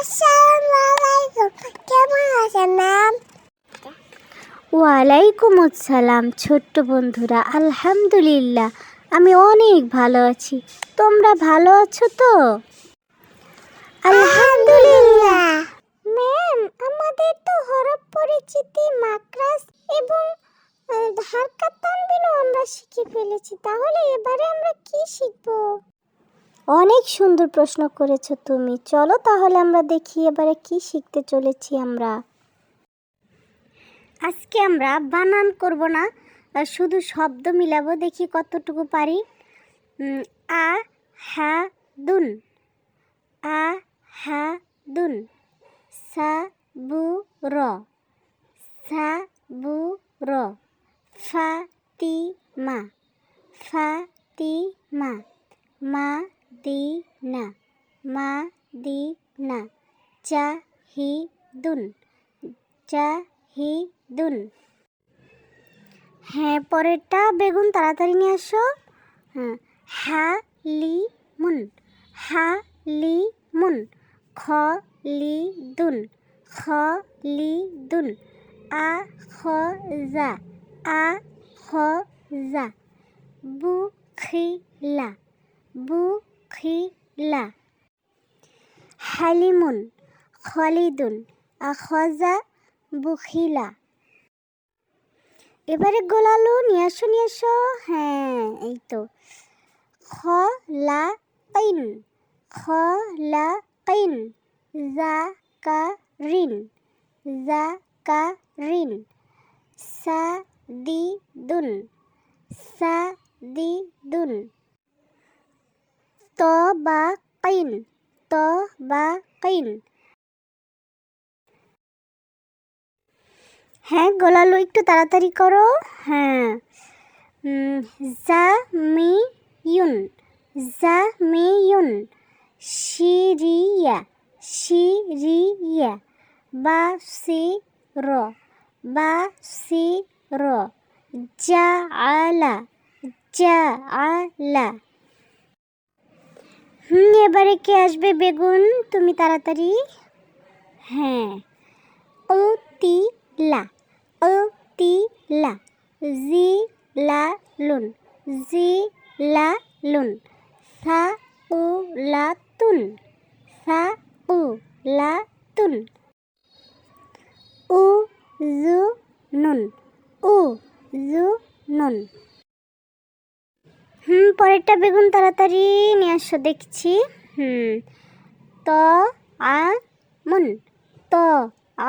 আসসালামু আলাইকুম, কেমন আছেন ম্যাম? ওয়ালাইকুম আসসালাম ছোট্ট বন্ধুরা, আলহামদুলিল্লাহ আমি অনেক ভালো আছি। তোমরা ভালো আছো তো? আলহামদুলিল্লাহ। ম্যাম, আমাদের তো হরফ পরিচিতি, মাকরাজ এবং হারকাত তানবিনও আমরা শিখে ফেলেছি। তাহলে এবারে আমরা কি শিখব? অনেক সুন্দর প্রশ্ন করেছো তুমি। চলো তাহলে আমরা দেখি এবারে কি শিখতে চলেছি আমরা। আজকে আমরা বানান করব না, শুধু শব্দ মিলাবো, দেখি কতটুকু পারি। আ হা দুন, আ হা দুন। সা বু র, সা বু র। ফা তি মা, ফা তি মা। মা দি না, মা দি না। চা হি দুন, চা হি দুন। হ্যাঁ, পরেরটা বেগুন, তাড়াতাড়ি নিয়ে আসো। হ্যাঁ, হা লি মুন, হা লি মুন। খ লি দুন, খ লি দুন। আ খ যা, আ খ যা। বু খিলা, বু খিলা। হালিমুন, খলিদুন। আখজা বুখিলা। এবারে গোলালু, নিয়ে আসো নিয়ে আসো। হ্যাঁ, এই তো। খ লা কাইন, খ লা কাইন। জা কা রিন, জা কা রিন। সা দি দুন, সা দি দুন। ত বা কাইন, ত বা কাইন। হ্যাঁ গোলালু, একটু তাড়াতাড়ি করো। হ্যাঁ, জা মি ইউন, জা মি ইউন। শিরিয়া, শিরিয়া। বা সি র, বা সি র। জা আলা, জা আলা। এবারে কে আসবে বেগুন, তুমি তাড়াতাড়ি। হ্যাঁ, ও তি লা, ও তি লা। জি লা লুন, জি লা লুন। সা উ লা তুন, সা উ লা তুন। উ জু নুন, উ জু নুন। পরেরটা বেগুন, তাড়াতাড়ি নিয়ে আসো দেখছি। ত আ মুন, ত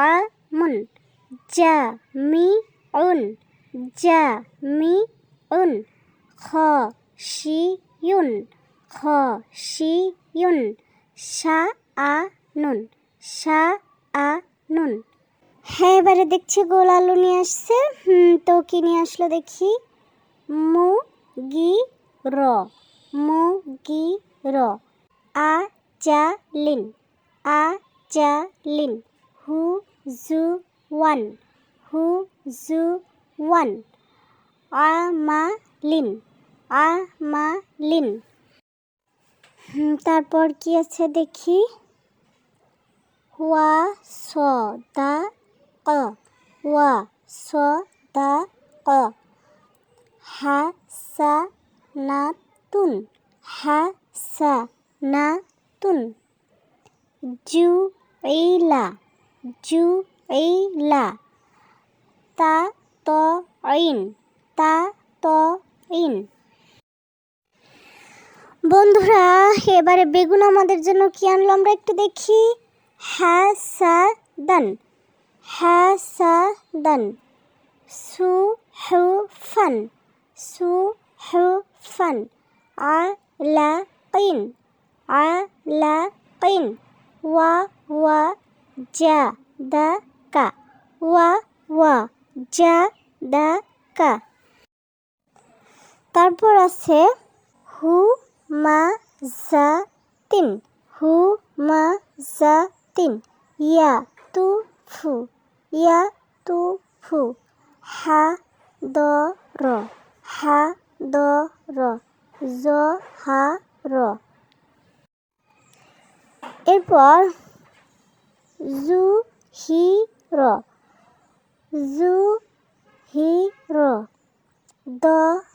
আ মুন। জা মি উন, জা মি উন। খ শি ইউন, খ শি ইউন। সা আ নুন, সা আ নুন। হ্যাঁ, এবারে দেখছি গোল আলু নিয়ে আসছে। তো কি নিয়ে আসলো দেখি। মু গি র, মু গি র। আ চা লিন, আ চা লিন। হু জু ওয়ান, হু জু ওয়ান। আ মা লিন, আ মা লিন। তারপর কি আছে দেখি। ওয়া স দা ক, ওয়া স দা ক। হা সা না তুন, হা সা না তুন। জু ইলা, জু ইলা। তা ত ইন, তা ত ইন। বন্ধুরা, এবারে বেগুন আমাদের জন্য কি আনলো আমরা একটু দেখি। হ্যাঁ সা দান, হ্যাঁ সা দান। সু হু ফান, সু হু ফান। আ লা কিন, আ লা কিন। ওয়া ওয়া জা দা কা, ওয়া ওয়া জা দা কা। তারপর আছে হু মা জা তিন, হু মা জা তিন। ইয়া তু ফু, ইয়া তু ফু। হা দ র, হা দ র। জ হা র। এরপর জু হি র, জু হি র। দ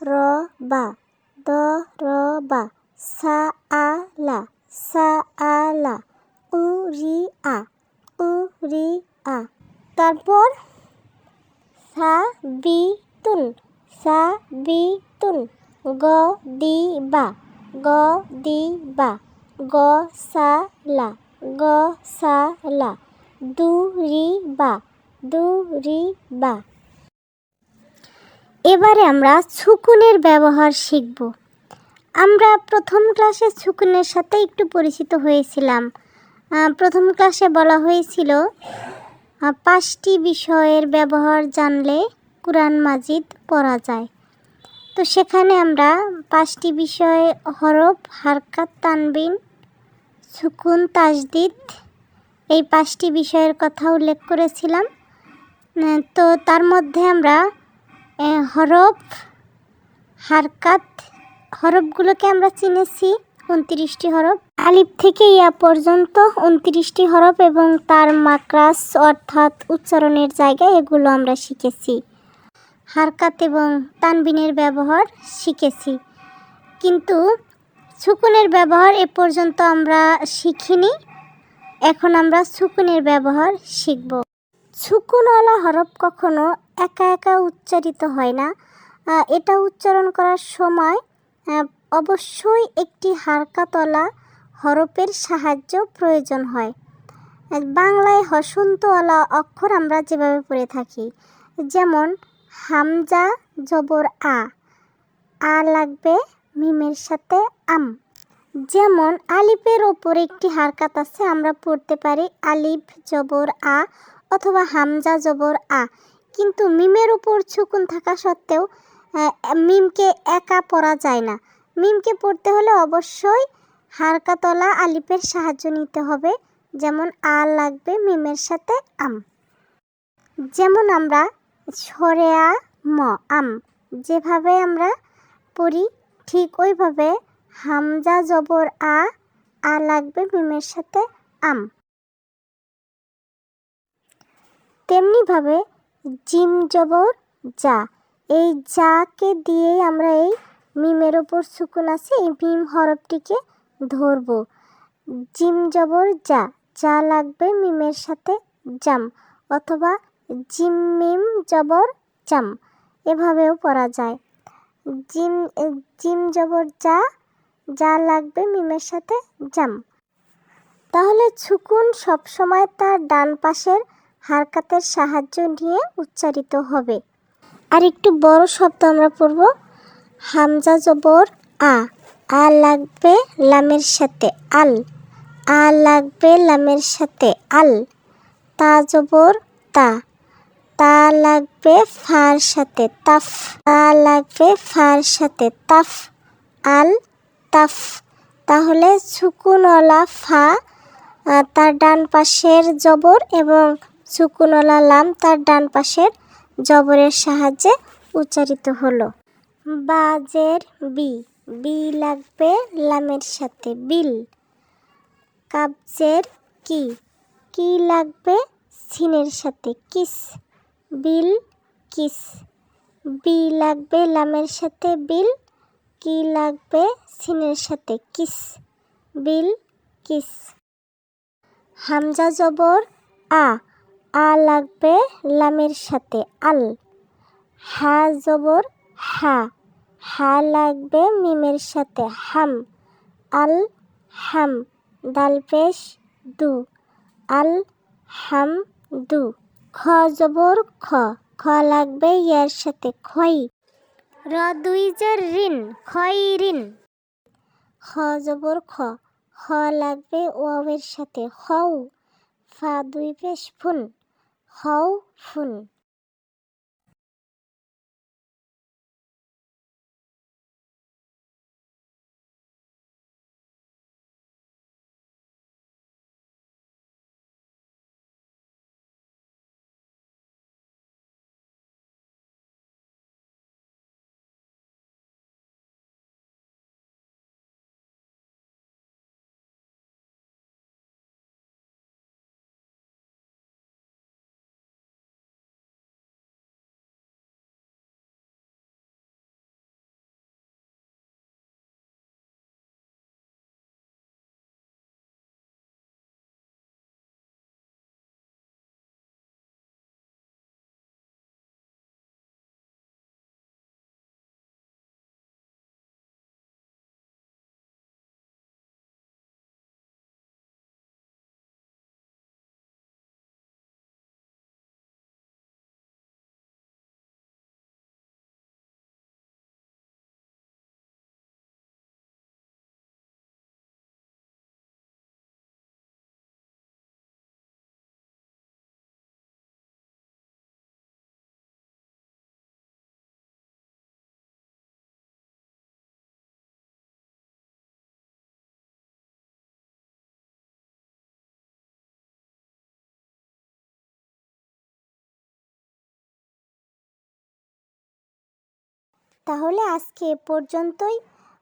র বা, দ র বা। সা আ লা, সা আ লা। উ রি আ, উ রি আ। তারপর সা বি তুন, সা বি তুন। গ দি বা, গ দি বা। গ সা লা, গ সা লা। দু রি বা, দু রি বা। এবারে আমরা সুকুনের ব্যবহার শিখব। আমরা প্রথম ক্লাসে সুকুনের সাথে একটু পরিচিত হয়েছিলাম। প্রথম ক্লাসে বলা হয়েছিল 5টি বিষয়ের ব্যবহার জানলে কুরআন মাজিদ পড়া যায়। তো সেখানে আমরা 5টি বিষয় হরফ, হারকাত, তানবিন, সুকুন, তাসদিদ, এই 5টি বিষয়ের কথা উল্লেখ করেছিলাম। তো তার মধ্যে আমরা হরফ, হারকাত, হরফগুলোকে আমরা চিনেছি 29টি হরফ। আলিফ থেকে ইয়া পর্যন্ত 29টি হরফ এবং তার মাকরাস অর্থাৎ উচ্চারণের জায়গায় এগুলো আমরা শিখেছি। হারকাত এবং তানবিনের ব্যবহার শিখেছি, কিন্তু সুকুনের ব্যবহার এ পর্যন্ত আমরা শিখিনি। এখন আমরা সুকুনের ব্যবহার শিখব। সুকুনওয়ালা হরফ কখনো একা একা উচ্চারিত হয় না। এটা উচ্চারণ করার সময় অবশ্যই একটি হারকাতওয়ালা হরফের সাহায্য প্রয়োজন হয়। বাংলায় হসন্তওয়ালা অক্ষর আমরা যেভাবে পড়ে থাকি, যেমন হামজা জবর আ, আ লাগবে মিমের সাথে আম। যেমন আলিফের ওপর একটি হারকাত আছে, আমরা পড়তে পারি আলিফ জবর আ অথবা হামজা জবর আ। কিন্তু মিমের উপর সুকুন থাকা সত্ত্বেও মিমকে একা পড়া যায় না। মিমকে পড়তে হলে অবশ্যই হারকাতওয়ালা আলিফের সাহায্য নিতে হবে। যেমন আ লাগবে মিমের সাথে আম। যেমন আমরা সরে আ ম, আম যেভাবে আমরা পড়ি, ঠিক ওইভাবে হামজা জবর আ, আ লাগবে মিমের সাথে আম। তেমনিভাবে জিম জবর যা, এই যাকে দিয়েই আমরা এই মিমের ওপর সুকুন আছে এই মিম হরফটিকে ধরব। জিম জবর যা, যা লাগবে মিমের সাথে জাম, অথবা জিম মিম জবর জাম, এভাবেও পড়া যায়। জিম জবর যা, যা লাগবে মিমের সাথে জাম। তাহলে সুকুন সবসময় তার ডান পাশের হারকাতের সাহায্য নিয়ে উচ্চারিত হবে। আর একটু বড় শব্দ আমরা পড়ব। হামজা জবর আ, আ লাগবে লামের সাথে আল, আ লাগবে লামের সাথে আল। তা জবর তা, তা লাগবে ফার সাথে তাফ, তা লাগবে ফার সাথে তাফ, আল তাফ। তাহলে সুকুনওয়ালা ফা তার ডান পাশের জবর এবং সুকুনওয়ালা লাম তার ডান পাশের জবরের সাহায্যে উচ্চারিত হলো। বাজের বি, বি লাগবে লামের সাথে বিল। কাবজের কি, কি লাগবে সিনের সাথে কিস, বিল কিস। বি লাগবে লামের সাথে বিল, কি লাগবে সিনের সাথে কিস, বিল কিস। হামজা জবর আ, আ লাগবে লামের সাথে আল। হা জবর হা, হা লাগবে মিমের সাথে হাম, আল হাম। দাল পেশ দু, আল হাম দু। খ জবর খ, খ লাগবে ইয়ার সাথে খই। র দুই জের রিন, খই রিন। খ জবর খ, খ লাগবে ওয়াওয়ের সাথে খউ। ফা দুই পেশ ফুন, খউ ফুন। তাহলে আজকে এ পর্যন্তই।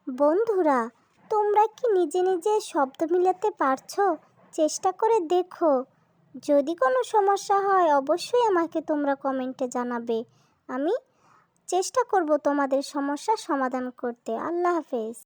বন্ধুরা, তোমরা কি নিজে নিজে শব্দ মিলাতে পারছো? চেষ্টা করে দেখো। যদি কোনো সমস্যা হয় অবশ্যই আমাকে তোমরা কমেন্টে জানাবে। আমি চেষ্টা করব তোমাদের সমস্যার সমাধান করতে। আল্লাহ হাফেজ।